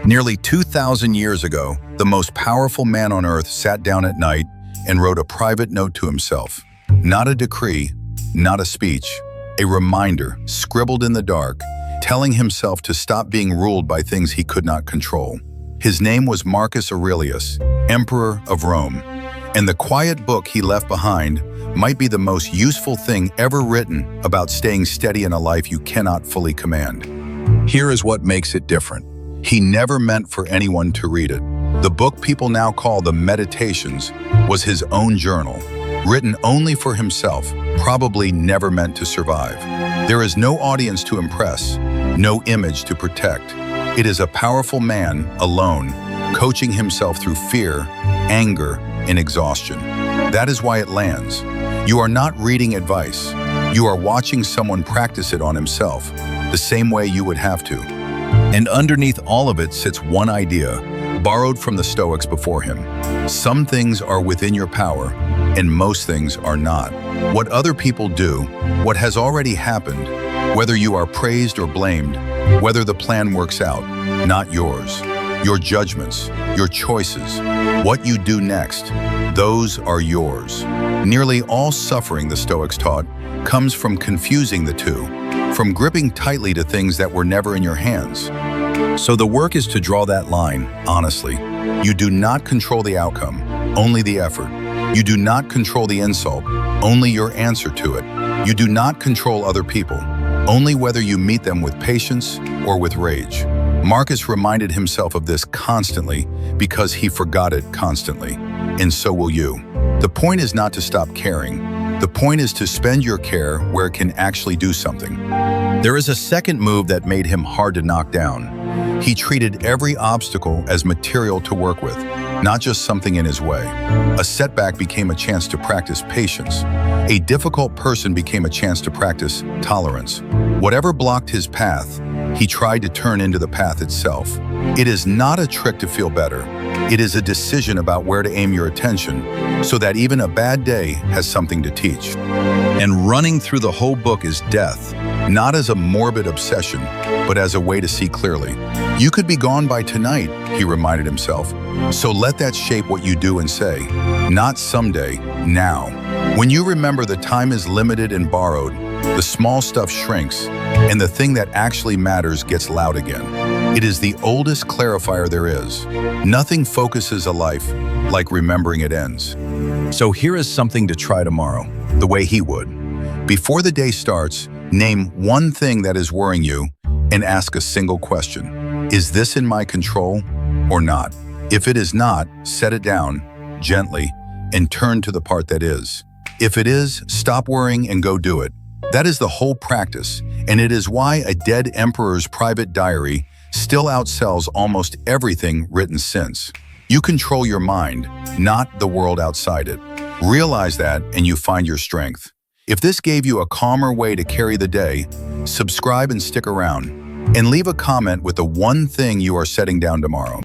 Nearly 2,000 years ago, the most powerful man on earth sat down at night and wrote a private note to himself. Not a decree, not a speech, a reminder scribbled in the dark, telling himself to stop being ruled by things he could not control. His name was Marcus Aurelius, Emperor of Rome, and the quiet book he left behind might be the most useful thing ever written about staying steady in a life you cannot fully command. Here is what makes it different. He never meant for anyone to read it. The book people now call the Meditations was his own journal, written only for himself, probably never meant to survive. There is no audience to impress, no image to protect. It is a powerful man, alone, coaching himself through fear, anger, and exhaustion. That is why it lands. You are not reading advice. You are watching someone practice it on himself, the same way you would have to. And underneath all of it sits one idea, borrowed from the Stoics before him. Some things are within your power, and most things are not. What other people do, what has already happened, whether you are praised or blamed, whether the plan works out, not yours. Your judgments, your choices, what you do next, those are yours. Nearly all suffering, the Stoics taught, comes from confusing the two, from gripping tightly to things that were never in your hands. So the work is to draw that line, honestly. You do not control the outcome, only the effort. You do not control the insult, only your answer to it. You do not control other people, only whether you meet them with patience or with rage. Marcus reminded himself of this constantly because he forgot it constantly, and so will you. The point is not to stop caring. The point is to spend your care where it can actually do something. There is a second move that made him hard to knock down. He treated every obstacle as material to work with, not just something in his way. A setback became a chance to practice patience. A difficult person became a chance to practice tolerance. Whatever blocked his path, he tried to turn into the path itself. It is not a trick to feel better. It is a decision about where to aim your attention so that even a bad day has something to teach. And running through the whole book is death, not as a morbid obsession, but as a way to see clearly. You could be gone by tonight, he reminded himself. So let that shape what you do and say. Not someday, now. When you remember the time is limited and borrowed, the small stuff shrinks, and the thing that actually matters gets loud again. It is the oldest clarifier there is. Nothing focuses a life like remembering it ends. So here is something to try tomorrow, the way he would. Before the day starts, name one thing that is worrying you and ask a single question. Is this in my control or not? If it is not, set it down gently and turn to the part that is. If it is, stop worrying and go do it. That is the whole practice, and it is why a dead emperor's private diary still outsells almost everything written since. You control your mind, not the world outside it. Realize that and you find your strength. If this gave you a calmer way to carry the day, subscribe and stick around, and leave a comment with the one thing you are setting down tomorrow.